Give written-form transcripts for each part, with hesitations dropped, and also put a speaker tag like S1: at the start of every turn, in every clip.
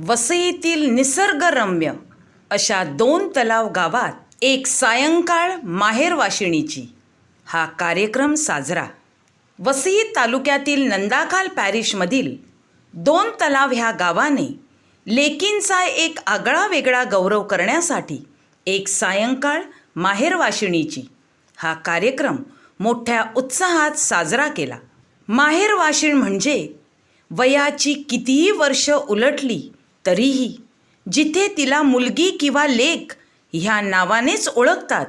S1: वसईतील निसर्गरम्य अशा 2 तलाव गावात एक सायंकाळ माहेरवाशिणीची हा कार्यक्रम साजरा. वसई तालुक्यातील नंदाखाल पॅरिशमधील 2 तलाव ह्या गावाने लेकींचा एक आगळा वेगळा गौरव करण्यासाठी एक सायंकाळ माहेरवाशिणीची हा कार्यक्रम मोठ्या उत्साहात साजरा केला. माहेरवाशीण म्हणजे वयाची कितीही वर्ष उलटली तरीही जिथे तिला मुलगी किंवा लेक ह्या नावानेच ओळखतात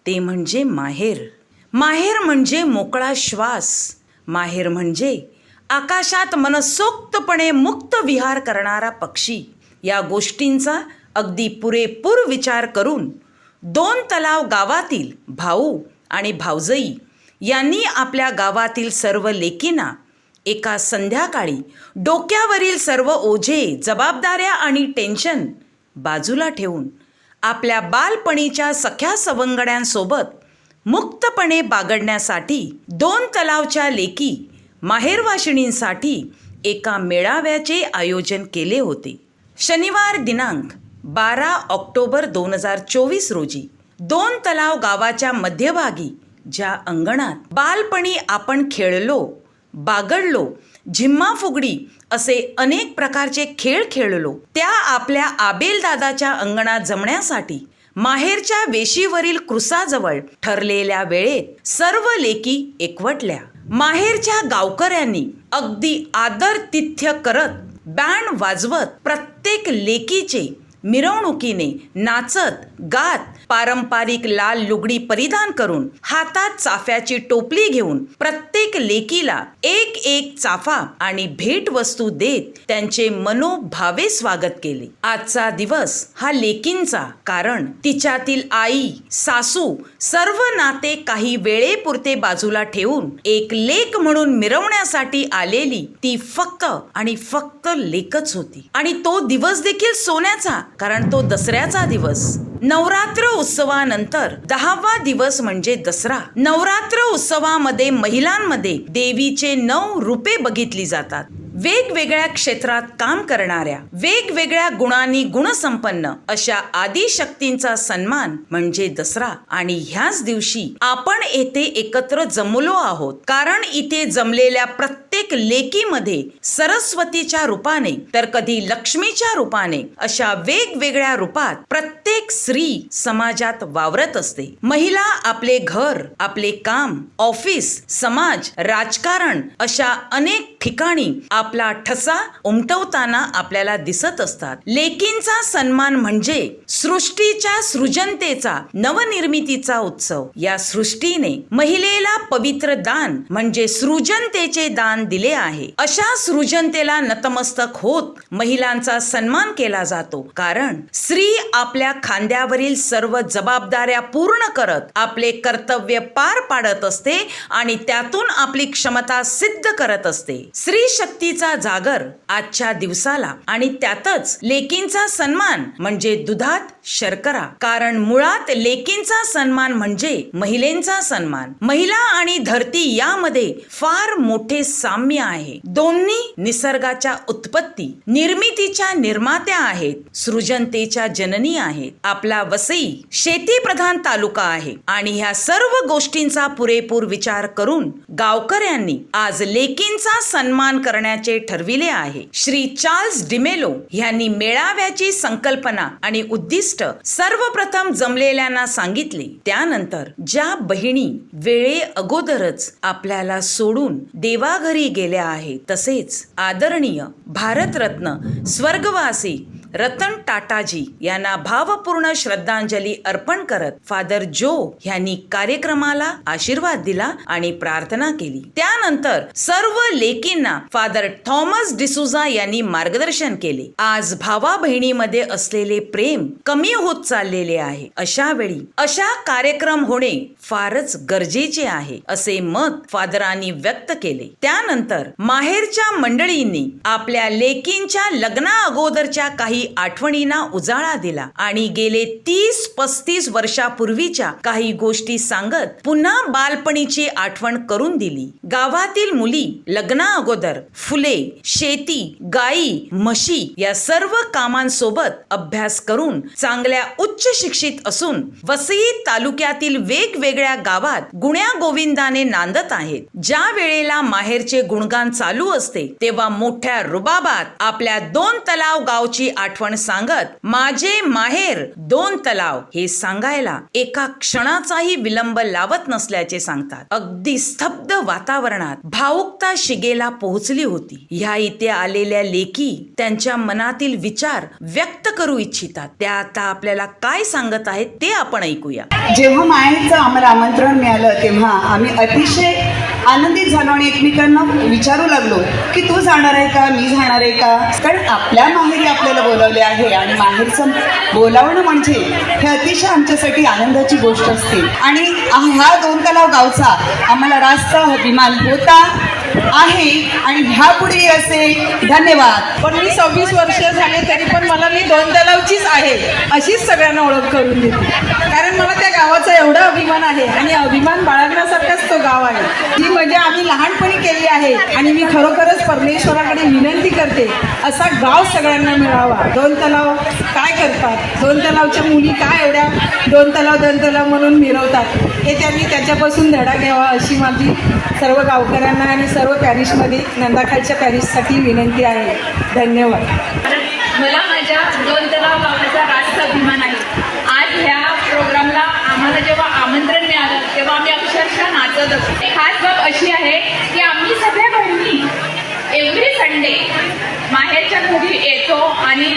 S1: ते म्हणजे माहेर. माहेर म्हणजे मोकळा श्वास. माहेर म्हणजे आकाशात मनसोक्तपणे मुक्त विहार करणारा पक्षी. या गोष्टींचा अगदी पुरेपूर विचार करून 2 तलाव गावातील भाऊ आणि भावजई यांनी आपल्या गावातील सर्व लेकींना एका संध्याकाळी डोक्यावरील सर्व ओझे, जबाबदाऱ्या आणि टेन्शन बाजूला ठेवून आपल्या बालपणीच्या सख्या सवंगड्यांसोबत मुक्तपणे बागडण्यासाठी 2 तलावच्या लेकी माहेरवाशिणींसाठी एका मेळाव्याचे आयोजन केले होते. शनिवार दिनांक 12 ऑक्टोबर 2024 रोजी 2 तलाव गावाच्या मध्यभागी ज्या अंगणात बालपणी आपण खेळलो, बागडलो, झिम्मा फुगडी असे अनेक प्रकारचे खेळ खेळलो, त्या आपल्या आबेलदादाच्या अंगणात जमण्यासाठी माहेरच्या वेशीवरील क्रुसाजवळ ठरलेल्या वेळेत सर्व लेकी एकवटल्या. माहेरच्या गावकऱ्यांनी अगदी आदरातिथ्य करत बँड वाजवत प्रत्येक लेकीचे मिरवणुकीने नाचत गात पारंपरिक लाल लुगडी परिधान करून हातात चाफ्याची टोपली घेऊन प्रत्येक लेकीला एक चाफा आणि भेटवस्तू देत त्यांचे मनोभावे स्वागत केले. आजचा दिवस हा लेकींचा, कारण तिच्यातील आई, सासू सर्व नाते काही वेळेपुरते बाजूला ठेवून एक लेक म्हणून मिरवण्यासाठी आलेली ती फक्त आणि फक्त लेकच होती. आणि तो दिवस देखील सोन्याचा, कारण तो दसऱ्याचा दिवस. नवरात्र उत्सवानंतर 10वा दिवस म्हणजे दसरा. नवरात्र उत्सवामध्ये महिलांमध्ये देवीचे 9 रूपे बघितली जातात. वेगवेगळ्या क्षेत्रात काम करणाऱ्या, वेगवेगळ्या गुणांनी गुणसंपन्न अशा आदिशक्तींचा सन्मान म्हणजे दसरा. आणि ह्याच दिवशी आपण येथे एकत्र जमलो आहोत, कारण इथे जमलेल्या प्रत्येक लेकीमध्ये सरस्वतीच्या रूपाने तर कधी लक्ष्मीच्या रूपाने अशा वेगवेगळ्या रूपात प्रत्येक स्त्री समाजात वावरत असते. महिला आपले घर, आपले काम, ऑफिस, समाज, राजकारण अशा अनेक ठिकाणी आपला ठसा उमटवताना आपल्याला दिसत असतात. लेकींचा सन्मान म्हणजे सृष्टीच्या सृजनतेचा, नवनिर्मितीचा उत्सव. या सृष्टीने महिलेला पवित्र दान म्हणजे सृजनतेचे दान दिले आहे. अशा सृजनतेला नतमस्तक होत महिलांचा सन्मान केला जातो, कारण स्त्री आपल्या खांद्यावरील सर्व जबाबदाऱ्या पूर्ण करत आपले कर्तव्य पार पाडत असते आणि त्यातून आपली क्षमता सिद्ध करत असते. स्त्री शक्तीचा जागर आजच्या दिवसाला आणि त्यातच लेकींचा सन्मान म्हणजे दुधात शर्करा, कारण मुळात लेकींचा सन्मान म्हणजे महिलेचा सन्मान. महिला आणि धरती यामध्ये फार मोठे साम्य आहे. दोन्ही निसर्गाच्या उत्पत्ती, निर्मितीच्या निर्मात्या आहेत, सृजनतेच्या जननी आहेत. आपला वसई शेतीप्रधान तालुका आहे आणि ह्या सर्व गोष्टींचा पुरेपूर विचार करून गावकऱ्यांनी आज लेकींचा सन्मान करण्याचे ठरविले आहे. श्री चार्ल्स डिमेलो यांनी मेळाव्याची संकल्पना आणि उद्दिष्ट सर्वप्रथम जमलेल्यांना सांगितले. त्यानंतर ज्या बहिणी वेळे अगोदरच आपल्याला सोडून देवाघरी गेल्या आहेत, तसेच आदरणीय भारतरत्न स्वर्गवासी रतन टाटाजी यांना भावपूर्ण श्रद्धांजली अर्पण करत फादर जो यांनी कार्यक्रमाला आशीर्वाद दिला आणि प्रार्थना केली. त्यानंतर सर्व लेकींना फादर थॉमस डिसुझा यांनी मार्गदर्शन केले. आज भावा बहिणीमध्ये असलेले प्रेम कमी होत चाललेले आहे. अशा वेळी अशा कार्यक्रम होणे फारच गरजेचे आहे, असे मत फादरांनी व्यक्त केले. त्यानंतर माहेरच्या मंडळींनी आपल्या लेकींच्या लग्ना अगोदरच्या काही काही आठवणींना उजाळा दिला आणि गेले 30-35 वर्षापूर्वीच्या काही गोष्टी सांगत पुन्हा बालपणीची आठवण करून दिली. गावातील मुली लग्ना अगोदर फुले, शेती, गाई, म्हशी या सर्व कामांसोबत अभ्यास करून चांगल्या उच्च शिक्षित असून वसई तालुक्यातील वेगवेगळ्या गावात गुण्या गोविंदाने नांदत आहेत. ज्या वेळेला माहेरचे गुणगान चालू असते तेव्हा मोठ्या रुबाबात आपल्या 2 तलाव गावची आठवण सांगत माझे माहेर 2 तलाव हे सांगायला एका क्षणाचाही विलंब लावत नसल्याचे सांगतात. अगदी स्तब्ध वातावरणात भावुकता शिगेला पोहोचली होती. ह्या इथे आलेल्या लेकी त्यांच्या मनातील विचार व्यक्त करू इच्छितात. त्या आता आपल्याला काय सांगत आहेत ते आपण ऐकूया.
S2: जेव्हा माहेरचं आम्हाला आमंत्रण मिळालं तेव्हा आम्ही अतिशय आनंदित झालो आणि एकमेकांना विचारू लागलो की तू जाणार आहे का, मी जाणार आहे का. कारण आपल्या माहेरी आपल्याला बोलावले आहे आणि माहेरचं बोलावणं म्हणजे हे अतिशय आमच्यासाठी आनंदाची गोष्ट असते. आणि ह्या 2 तलाव गावचा आम्हाला रास्त अभिमान होता आहे आणि ह्यापुढे असेल. धन्यवाद.
S3: पण मी 26 वर्ष झाले तरी पण मला मी 2 तलावचीच आहे अशीच सगळ्यांना ओळख करून देते. कारण मला त्या गावाचा एवढा अभिमान आहे आणि अभिमान बाळगण्यासारखाच तो गाव आहे. ही मजा आम्ही लहानपणी केली आहे आणि मी खरोखरच परमेश्वराकडे विनंती करते असा गाव सगळ्यांना मिळावा. 2 तलाव काय करतात, 2 तलावच्या मुली काय एवढ्या 2 तलाव म्हणून मिरवतात हे त्यांनी त्याच्यापासून धडा घ्यावा अशी माझी सर्व गावकऱ्यांना आणि सर्व पॅरिशमध्ये नंदाखालच्या पॅरिशसाठी विनंती आहे. धन्यवाद.
S4: मला माझ्या 2 तलाव गावाचा रास्त अभिमान आहे. आज ह्या प्रोग्रामला आम्हाला जेव्हा आमंत्रण मिळालं तेव्हा आम्ही अक्षरशः नाचत असतो. खास बाब अशी आहे की आम्ही सगळ्या बहिणी एव्हरी संडे माहेरच्या घरी येतो आणि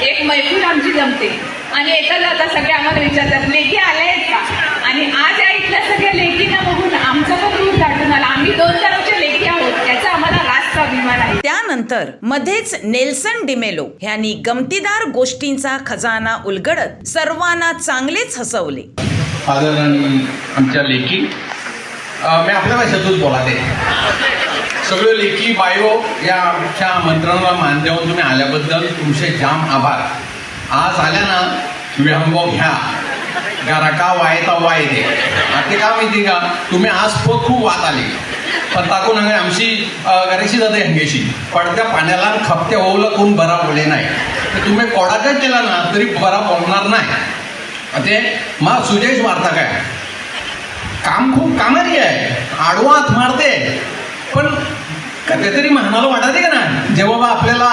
S4: एक मैफिल आमची जमते आणि येता जाता सगळे आम्हाला विचारतात लेकी आल्या आहेत का. आणि आज या इथल्या सगळ्या लेकींना बघून आमचा पण रूप दाटून आला. आम्ही 2 तलावच्या लेकी आहोत याचा आम्हाला रास्त अभिमान आहे.
S1: त्यानंतर मध्येच नेल्सन डिमेलो यांनी गमतीदार गोष्टींचा खजाना उलगडत सर्वांना चांगलेच हसवले.
S5: फादर आणि आमच्या लेकी मी आपल्या भाषेतूच बोलाते. सगळे लेकी बायो या आमच्या आमंत्रणाला मान देऊन तुम्ही आल्याबद्दल तुमचे जाम आभार. आज आल्या ना विहंबो घ्या घराका वायता वाय दे. आता का माहिती का तुम्ही आज खूप वाद आली पण ताकून हांगा आमची घराची जाते हंगेशी पडत्या पाण्याला खपत्या ओवलं कोण बरा बोले नाही. तर तुम्ही कोडाकच केला ना तरी बरा बोलणार नाही. ते मग सुजयच मारता काय काम खूप कामारी आहे आडवा हात मारते पण कधीतरी म्हणायला वाटते का ना जेव्हा आपल्याला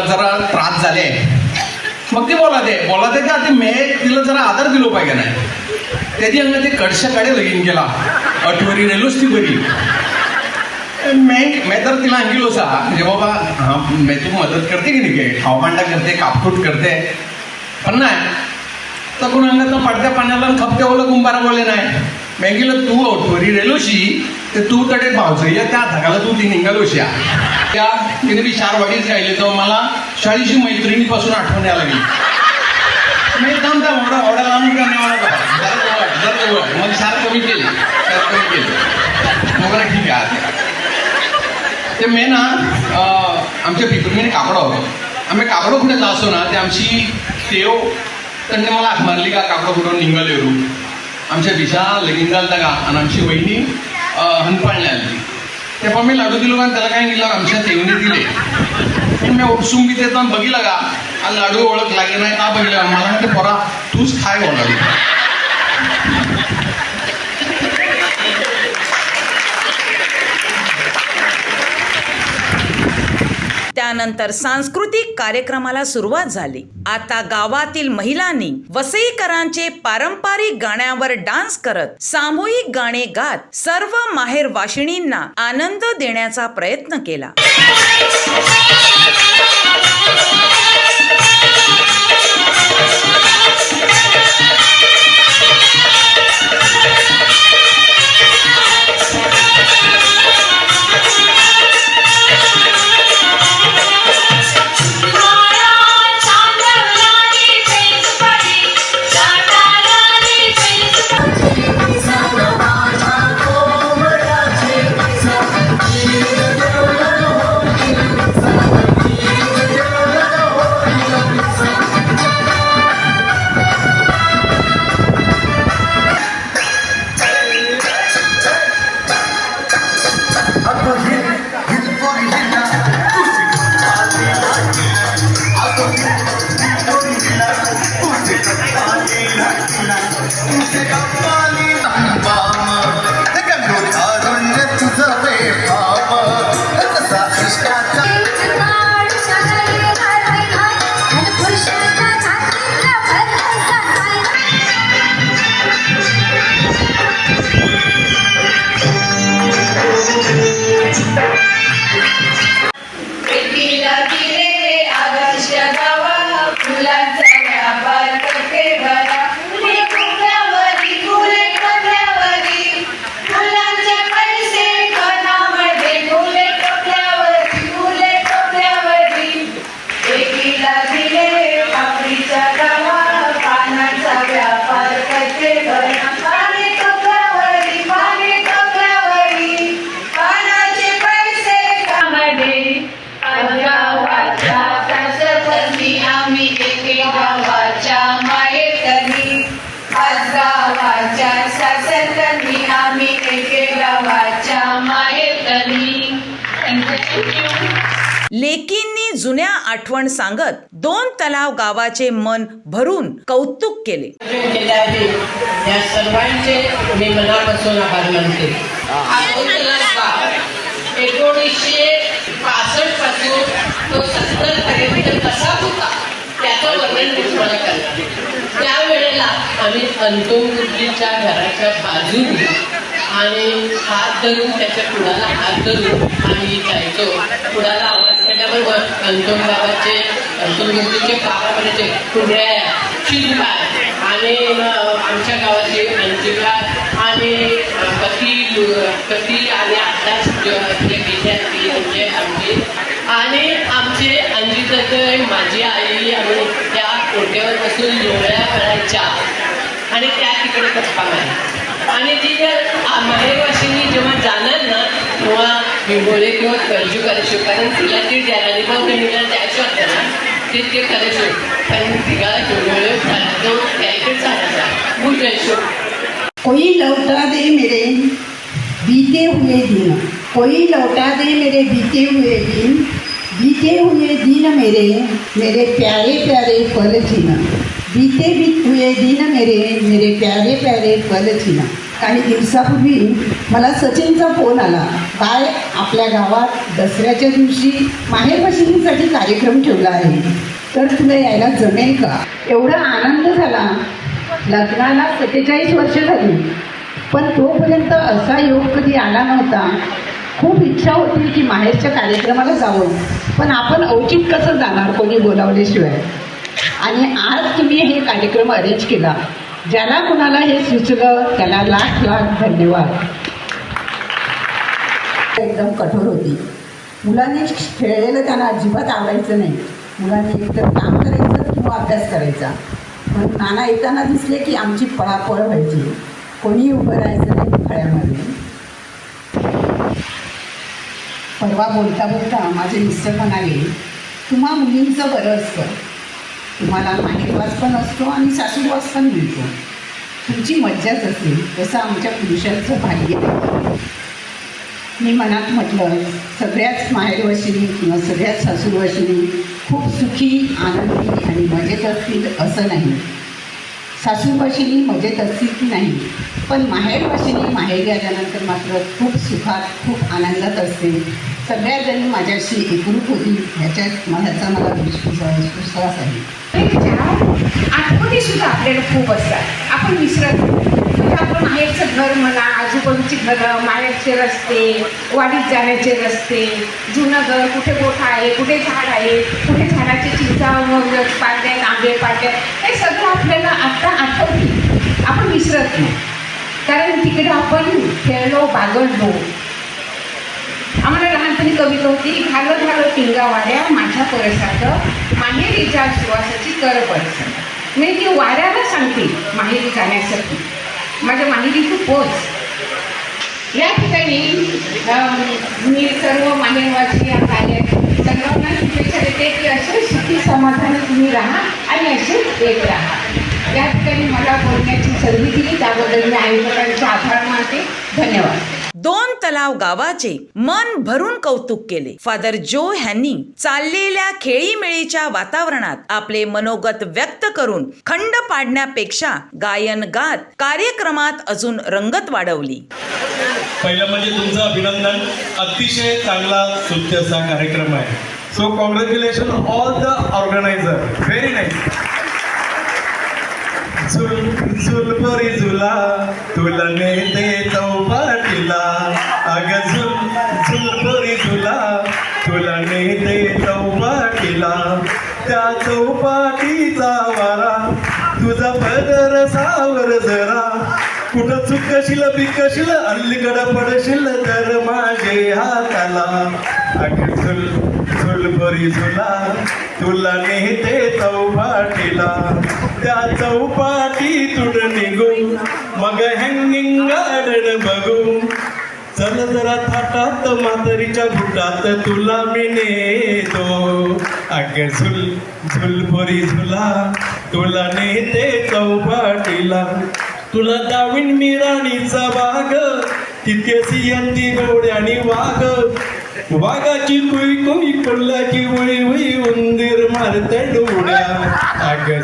S5: जरा त्रास झाले मग ते बोलाते का ते मी तिला जरा आदर दिलो पाहिजे नाही. त्याची अंग ते कडशाकडे लगीन केला अठवरी रेलोच ती बरी. मी तर तिला अंगिलो सा म्हणजे बाबा हां मी तू मदत करते की नाही काय खावमांडा करते कापटूट करते पण नाही तर कोण अंगात पडत्या पाण्याला खपत्या ओलं कुंभारा बोलले नाही. मी गेलं तू अठवरी रेलोशी ते तू तडे भावचं या त्या धगाला तू ती निघालोशी त्या तिने बी 4 वाटीच राहिले तेव्हा मला शाळेची मैत्रिणीपासून आठवण यायला लागली. मी एकदम त्या ओढा लांब मग 4 कमी केली मग मला ठीक आहे. ते मी ना आमच्या पितृमीने कापडा होतो आम्ही कापडं कुठे जातो ना ते आमची तेव त्यांनी मला हाक मारली का कापडं कुठं निघाले रू आमच्या दिशा लगीन घालता का आणि आमची वहिनी हनपाळणे आली तेव्हा मी लाडू दिलो का त्याला काय दिलं आमच्या तेवणी दिले. मी उपसून बी देतो बघितलं का लाडू ओळख लागे नाही का बघितलं मला म्हणते पोरा तूच खाय बोलावी.
S1: त्यानंतर सांस्कृतिक कार्यक्रमाला सुरुवात झाली. आता गावातील महिलांनी वसईकरांचे पारंपरिक गाण्यावर डान्स करत सामूहिक गाणे गात सर्व माहेर वाशिणींना आनंद देण्याचा प्रयत्न केला. लेकींनी जुन्या आठवण सांगत दोन तलाव गावाचे मन भरून कौतुक केले.
S6: केले आहे या सर्वांचे मी मनापासून आभार मानते. हा 2 तलाव गाव 1965 पासून तो 70 पर्यंत कसा होता त्याचं वर्णन मी तुम्हाला करणार. त्यावेळेला आम्ही अंतोमुर्तीच्या घराच्या बाजूने आणि हात धरून त्याच्या कुडाला हात धरून आम्ही जायचो. कुडाला आवाज केल्याबरोबर अंतोमुर्तीचे बाबा म्हणायचे कुंड्या शिरपाय आणि आमच्या गावाची अंजिका आणि कती आणि आत्ताच विद्यार्थी म्हणजे आमची आणि आमचे अंजिकाचे माझी आई आम्ही त्या कोट्यावर बसून लोळ्या करायच्या आणि त्या तिकडे गप्पा मारायच्या. आणि ती माहेरवाशिनी जेव्हा जाणार ना तेव्हा हिंगोळे किंवा कर्जू करायचो, कारण तिला ती अनुभव बहिणीला द्यायचं होतं ना ते करायचो. कारण तिला हिंगोळे तो कॅरेक्टर चालायचा बुजायचो.
S3: कोई लौटा दे मेरे बीते हुए दिन, कोई लौटा दे मेरे बीते हुए दिन, बीते हुए दिन मेरे प्यारे प्यारे पल जीना, बीते हुए दिन मेरे प्यारे प्यारे पल जीना. काही दिवसापूर्वी मला सचिनचा फोन आला. काय आपल्या गावात दसऱ्याच्या दिवशी माहेरवाशिनीसाठी कार्यक्रम ठेवला आहे, तर तुला यायला जमेल का? एवढा आनंद झाला. लग्नाला 47 वर्ष झाली, पण तोपर्यंत असा योग कधी आला नव्हता. खूप इच्छा होती की माहेरच्या कार्यक्रमाला जावं, पण आपण औचित कसं जाणार कोणी बोलावल्याशिवाय. आणि आज तुम्ही हे कार्यक्रम अरेंज केला. ज्याला कुणाला हे सुचलं त्याला लाख लाख धन्यवाद. एकदम कठोर होती. मुलांनी खेळलेलं त्यांना अजिबात आवडायचं नाही. मुलांनी एकतर काम करायचं किंवा अभ्यास करायचा. पण नाना येताना दिसले की आमची पळापळ व्हायची. कोणी उभं राहायचं नाही फळ्यामध्ये. परवा बोलता बोलता माझे मिस्टर म्हणाले, तुम्हा मुलींचं बरं असतं, तुम्हाला माहेरवास पण असतो आणि सासूरवास पण मिळतो, तुमची मज्जाच असते, तसं आमच्या पुरुषांचं भाग्य आहे. मी मनात म्हटलं, सगळ्याच माहेरवाशिनी किंवा सगळ्याच सासूरवाशिनी खूप सुखी आनंदी आणि मजेत असतील असं नाही. सासूरवाशिनी मजेत असतील की नाही, पण माहेरवाशिनी माहेरी आल्यानंतर मात्र खूप सुखात खूप आनंदात असते. सगळ्याजणी माझ्याशी एकरूप होती ह्याच्यात मला विश्वास आहे.
S7: आठवणी सुद्धा आपल्याला खूप असतात. आपण विसरत म्हणजे आपण माहेरचं घर म्हणा, आजूबाजूची घरं, माहेरचे रस्ते, वाडीत जाण्याचे रस्ते, जुनं घर, कुठे गोठा आहे, कुठे झाड आहे, कुठे झाडाचे चिंचा पाडल्यात, आंबे पाडल्यात, हे सगळं आपल्याला आत्ता आठवते. आपण विसरत नाही, कारण तिकडे आपण खेळलो बागडलो. आम्हाला लहानपणी कविता होती, घालं घालं पिंगा वाड्या माझ्या परसाचं, माहेरीच्या सुवासाची कर परसा. मी ती वाऱ्याला सांगते माहेरी जाण्यासाठी, माझ्या माहेरी तू पोच. या ठिकाणी मी सर्व माहेरवासी आले सर्वांना शुभेच्छा देते की असे सुखी समाधानी तुम्ही राहा आणि असेच एक राहा. या ठिकाणी मला बोलण्याची संधी दिली त्याबद्दल मी आयोजकांचे आभार मानते. धन्यवाद.
S1: दोन तलाव गावाचे मन भरून कौतुक केले. फादर जो ह्यांनी चाललेल्या खेळीमेळीच्या वातावरणात आपले मनोगत व्यक्त करून खंड पाडण्यापेक्षा गायन गात कार्यक्रमात अजून रंगत वाढवली.
S8: पहिलं म्हणजे तुमचं अभिनंदन. अतिशय चांगला सुत्याचा कार्यक्रम आहे. So congratulation all the organiser. Very nice. झुल परी झुला तुला नेते चौपाटीला. अगं झुल परी झुला तुला नेते चौपाटीला. त्या चौपाटीचा वारा तुझा पदर सावर जरा. कुठं चुकशील बिकशील अलीकडं पडशील तर माझे हाताला. अगं झुल परी झुला तुला नेते चौपाटीला. त्या चौपाटीतून निघू मग हँगिंग गार्डन बघू. चल जरा थाटात म्हातारीच्या बुटात तुला मी नेतो. अगं झुल परी झुला तुला नेते चौपाटीला. तुला दावीन मी राणीचा बाग तितकेच यंती गोड्यानी वाघ. वाघाची कुई कुई कोल्हाची उळी उळी उंदीर मारते डोळ्या. अगं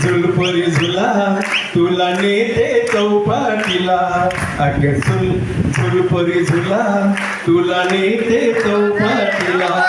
S8: झुल परी झुला तुला नेते चौपाटीला. अगं झुल परी झुला तुला नेते चौपाटीला.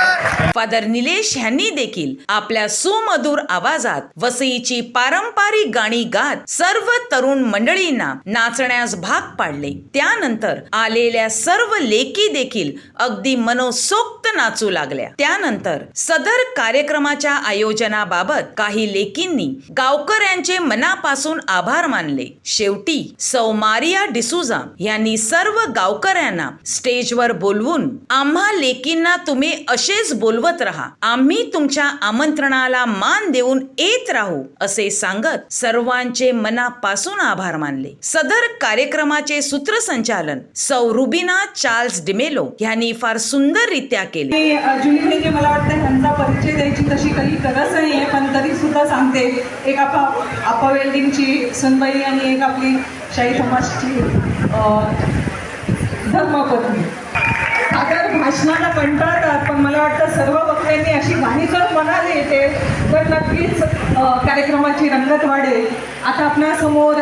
S1: फादर निलेश ह्यांनी देखील आपल्या सुमधुर आवाजात वसईची पारंपरिक गाणी गात सर्व तरुण मंडळींना नाचण्यास भाग पाडले. त्यानंतर आलेल्या सर्व लेकी देखील अगदी मनोसोक्त नाचू लागल्या. त्यानंतर सदर कार्यक्रमाच्या आयोजनाबाबत काही लेकींनी गावकऱ्यांचे मनापासून आभार मानले. शेवटी सौ मारिया डिसूजा यांनी सर्व गावकऱ्यांना स्टेजवर बोलवून आम्हा लेकींना तुम्ही असेच बोलवत राहा, आम्ही तुमच्या आमंत्रणाला मान देऊन येत राहू असे सांगत सर्वांचे मनापासून आभार मानले. सदर कार्यक्रमाचे सूत्रसंचालन सौ रुबिना चार्ल्स डिमेलो यांनी फार सुंदररित्या केले.
S3: जुनी जे मला वाटतं ह्यांचा परिचय द्यायची तशी काही गरज नाही आहे, पण तरी सुद्धा सांगते. एक आपा वेल्डिंगची सुनबाई आणि एक आपली शाही समाजची धर्मपत्नी. सादर भाषणाला कंटाळतात, पण मला वाटतं सर्व वक्त्यांनी अशी गाणी जर म्हणाली येते तर नक्कीच कार्यक्रमाची रंगत वाढेल. आता आपल्यासमोर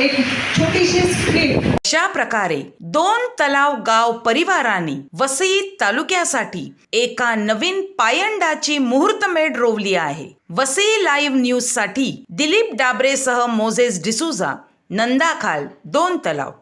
S3: एक छोटीशी स्क्रिप्ट.
S1: अशा प्रकारे दोन तलाव गाव परिवाराने वसई तालुक्यासाठी एका नवीन पायंडाची मुहूर्तमेढ रोवली आहे. वसई लाईव्ह न्यूज साठी दिलीप डाबरेसह मोझेस डिसूजा, नंदाखाल, दोन तलाव.